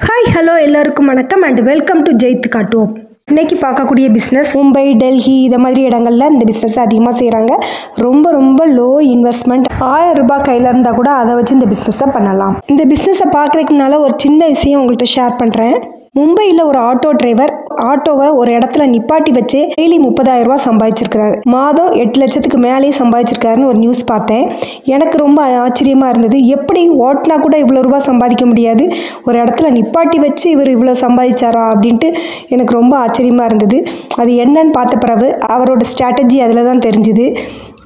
Hi hello எல்லாருக்கும் வணக்கம் and welcome to ஜெயித்து காட்டுவோம். இன்றைக்கி பார்க்கக்கூடிய பிஸ்னஸ் மும்பை, டெல்லி இதை மாதிரி இடங்களில் இந்த பிஸ்னஸ் அதிகமாக செய்கிறாங்க. ரொம்ப லோ இன்வெஸ்ட்மெண்ட். 1000 ரூபாய் கையில் இருந்தால் கூட அதை வச்சு இந்த பிஸ்னஸை பண்ணலாம். இந்த பிஸ்னஸை பார்க்குறதுக்கு முன்னால் ஒரு சின்ன விஷயம் உங்கள்கிட்ட ஷேர் பண்ணுறேன். மும்பையில் ஒரு ஆட்டோ டிரைவர் ஆட்டோவை ஒரு இடத்துல நிப்பாட்டி வச்சு டெய்லி 30,000 ரூபாய் சம்பாதிச்சிருக்கிறாரு. மாதம் 8 லட்சத்துக்கு மேலேயே சம்பாதிச்சிருக்காருன்னு ஒரு நியூஸ் பார்த்தேன். எனக்கு ரொம்ப ஆச்சரியமாக இருந்தது. எப்படி ஓட்டினா கூட இவ்வளோ ரூபா சம்பாதிக்க முடியாது, ஒரு இடத்துல நிப்பாட்டி வச்சு இவர் இவ்வளோ சம்பாதிச்சாரா அப்படின்ட்டு எனக்கு ரொம்ப ஆச்சரியமாக இருந்தது. அது என்னன்னு பார்த்த பிறகு அவரோட ஸ்ட்ராட்டஜி அதில் தான் தெரிஞ்சுது.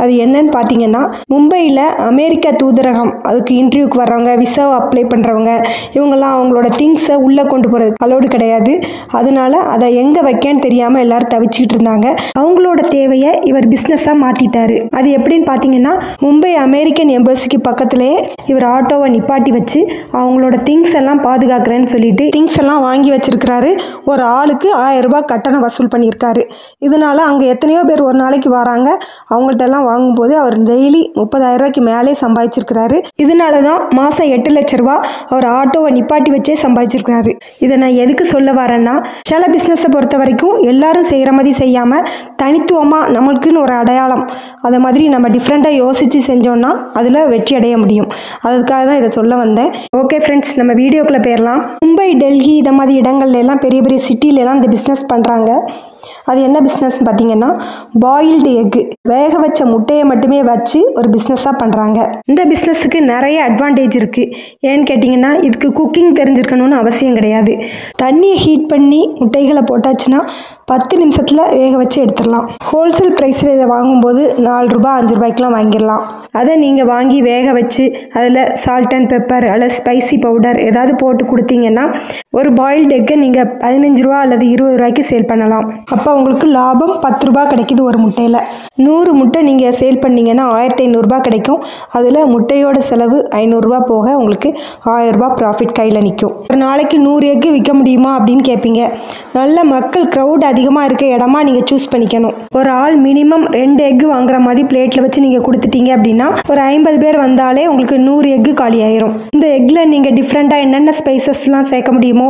அது என்னன்னு பார்த்தீங்கன்னா, மும்பையில் அமெரிக்கா தூதரகம் அதுக்கு இன்டர்வியூக்கு வர்றவங்க, விசாவை அப்ளை பண்ணுறவங்க இவங்கெல்லாம் அவங்களோட திங்ஸை உள்ளே கொண்டு போகிறது அலோடு கிடையாது. அதனால அதை எங்கே வைக்கன்னு தெரியாமல் எல்லோரும் தவிச்சிக்கிட்டு இருந்தாங்க. அவங்களோட தேவையை இவர் பிஸ்னஸாக மாற்றிட்டாரு. அது எப்படின்னு பார்த்தீங்கன்னா, மும்பை அமெரிக்கன் எம்பசிக்கு பக்கத்துலேயே இவர் ஆட்டோவை நிப்பாட்டி வச்சு அவங்களோட திங்ஸ் எல்லாம் பாதுகாக்கிறேன்னு சொல்லிட்டு திங்ஸ் எல்லாம் வாங்கி வச்சிருக்கிறாரு. ஒரு ஆளுக்கு 1000 ரூபாய் கட்டணம் வசூல் பண்ணியிருக்காரு. இதனால அங்கே எத்தனையோ பேர் ஒரு நாளைக்கு வராங்க. அவங்கள்ட்ட எல்லாம் வாங்கும்போது அவர் டெய்லி 30,000 ரூபாய்க்கு மேலே சம்பாதிச்சிருக்கிறாரு. இதனால தான் மாதம் 8 லட்ச ரூபா அவர் ஆட்டோவை நிப்பாட்டி வச்சே சம்பாதிச்சிருக்கிறாரு. இதை நான் எதுக்கு சொல்ல வரேன்னா, சில பிஸ்னஸை பொறுத்த வரைக்கும் எல்லாரும் செய்கிற மாதிரி செய்யாமல் தனித்துவமாக நம்மளுக்குன்னு ஒரு அடையாளம், அதை மாதிரி நம்ம டிஃப்ரெண்ட்டாக யோசித்து செஞ்சோன்னா அதில் வெற்றி அடைய முடியும். அதுக்காக தான் இதை சொல்ல வந்தேன். ஓகே ஃப்ரெண்ட்ஸ், நம்ம வீடியோக்குள்ளே போயிடலாம். மும்பை, டெல்லி இதை மாதிரி இடங்கள்ல எல்லாம் பெரிய பெரிய சிட்டிலெலாம் இந்த பிஸ்னஸ் பண்ணுறாங்க. அது என்ன பிஸ்னஸ்ன்னு பார்த்தீங்கன்னா, பாயில்டு எக்கு, வேக வச்ச முட்டையை மட்டுமே வச்சு ஒரு பிஸ்னஸாக பண்ணுறாங்க. இந்த பிஸ்னஸுக்கு நிறைய அட்வான்டேஜ் இருக்குது. ஏன்னு கேட்டிங்கன்னா, இதுக்கு குக்கிங் தெரிஞ்சிருக்கணும்னு அவசியம் கிடையாது. தண்ணியை ஹீட் பண்ணி முட்டைகளை போட்டாச்சுன்னா 10 நிமிஷத்தில் வேக வச்சு எடுத்துடலாம். ஹோல்சேல் ப்ரைஸில் இதை வாங்கும்போது 4 ரூபாய் 5 ரூபாய்க்கெலாம் வாங்கிடலாம். அதை நீங்கள் வாங்கி வேக வச்சு அதில் சால்ட் அண்ட் பெப்பர் அல்லது ஸ்பைசி பவுடர் ஏதாவது போட்டு கொடுத்தீங்கன்னா ஒரு பாயில்டு எக்கை நீங்கள் 15 ரூபா அல்லது 20 ரூபாய்க்கு சேல் பண்ணலாம். அப்போ உங்களுக்கு லாபம் 10 ரூபாய் கிடைக்குது ஒரு முட்டையில். 100 முட்டை நீங்கள் சேல் பண்ணிங்கன்னா 1500 ரூபாய் கிடைக்கும். அதில் முட்டையோட செலவு 500 ரூபாய் போக உங்களுக்கு 1000 ரூபாய் ப்ராஃபிட் கையில் நிற்கும். ஒரு நாளைக்கு 100 எக்கு விற்க முடியுமா அப்படின்னு கேட்பீங்க. நல்ல மக்கள் க்ரௌட் அதிகமாக இருக்க இடமா நீங்கள் சூஸ் பண்ணிக்கணும். ஒரு ஆள் மினிமம் 2 எக்கு வாங்குற மாதிரி பிளேட்டில் வச்சு நீங்கள் கொடுத்துட்டீங்க அப்படின்னா ஒரு 50 பேர் வந்தாலே உங்களுக்கு 100 எக்கு காலி ஆயிரும். இந்த எக்கில் நீங்கள் டிஃப்ரெண்ட்டாக என்னென்ன ஸ்பைசஸ்லாம் சேர்க்க முடியுமோ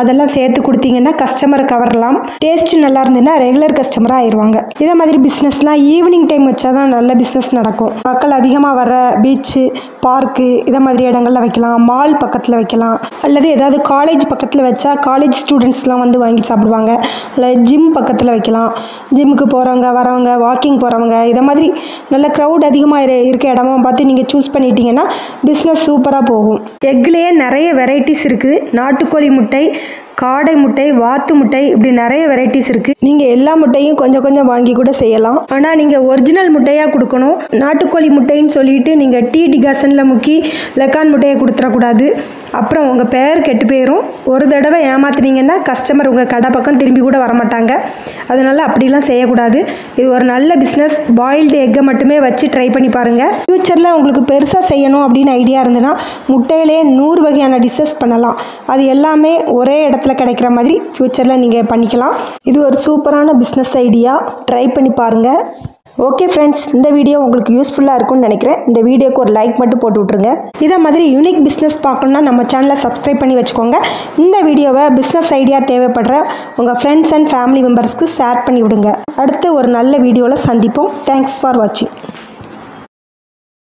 அதெல்லாம் சேர்த்து கொடுத்தீங்கன்னா கஸ்டமரை கவரலாம். டேஸ்ட் நல்லா இருந்ததுன்னா ரெகுலர் கஸ்டமராக ஆயிடுவாங்க. இதே மாதிரி பிஸ்னஸ்லாம் ஈவினிங் டைம் வச்சா தான் நல்ல பிஸ்னஸ் நடக்கும். மக்கள் அதிகமாக வர பீச்சு, பார்க்கு இதை மாதிரி இடங்களில் வைக்கலாம். மால் பக்கத்தில் வைக்கலாம். அல்லது ஏதாவது காலேஜ் பக்கத்தில் வச்சா காலேஜ் ஸ்டூடெண்ட்ஸ்லாம் வந்து வாங்கி சாப்பிடுவாங்க. இல்லை ஜிம் பக்கத்தில் வைக்கலாம். ஜிம்முக்கு போகிறவங்க, வரவங்க, வாக்கிங் போகிறவங்க இதை மாதிரி நல்ல க்ரௌட் அதிகமாக இருக்க இடமா பார்த்து நீங்கள் சூஸ் பண்ணிட்டீங்கன்னா பிஸ்னஸ் சூப்பராக போகும். எக்லேயே நிறைய வெரைட்டிஸ் இருக்குது. நாட்டுக்கோழி முட்டை, காடை முட்டை, வாத்து முட்டை, இப்படி நிறைய வெரைட்டிஸ் இருக்குது. நீங்கள் எல்லா முட்டையும் கொஞ்சம் வாங்கி கூட செய்யலாம். ஆனால் நீங்கள் ஒரிஜினல் முட்டையாக கொடுக்கணும். நாட்டுக்கோழி முட்டைன்னு சொல்லிட்டு நீங்கள் டீ டிகாசனில் முக்கி லெக்கான் முட்டையை கொடுத்துடக்கூடாது. அப்புறம் உங்கள் பேர் கெட்டு போயிடும். ஒரு தடவை ஏமாத்துனீங்கன்னா கஸ்டமர் உங்கள் கடை பக்கம் திரும்பி கூட வரமாட்டாங்க. அதனால் அப்படிலாம் செய்யக்கூடாது. இது ஒரு நல்ல பிஸ்னஸ். பாயில்டு எக்கை மட்டுமே வச்சு ட்ரை பண்ணி பாருங்கள். ஃப்யூச்சரில் உங்களுக்கு பெருசாக செய்யணும் அப்படின்னு ஐடியா இருந்ததுன்னா முட்டையிலே 100 வகையான டிஷ்ஷஸ் பண்ணலாம். அது எல்லாமே ஒரே இடத்துல கிடைக்கிற மாதிரி ஃப்யூச்சரில் நீங்கள் பண்ணிக்கலாம். இது ஒரு சூப்பரான பிஸ்னஸ் ஐடியா. ட்ரை பண்ணி பாருங்கள். ஓகே ஃப்ரெண்ட்ஸ், இந்த வீடியோ உங்களுக்கு யூஸ்ஃபுல்லாக இருக்கும்னு நினைக்கிறேன். இந்த வீடியோக்கு ஒரு லைக் மட்டும் போட்டு விட்ருங்க. இதே மாதிரி யூனிக் பிஸ்னஸ் பார்க்கணுன்னா நம்ம சேனலை சப்ஸ்கிரைப் பண்ணி வச்சுக்கோங்க. இந்த வீடியோவை பிஸ்னஸ் ஐடியா தேவைப்படுற உங்கள் ஃப்ரெண்ட்ஸ் அண்ட் ஃபேமிலி மெம்பர்ஸ்க்கு ஷேர் பண்ணி விடுங்க. அடுத்து ஒரு நல்ல வீடியோவில் சந்திப்போம். தேங்க்ஸ் ஃபார் வாட்சிங்.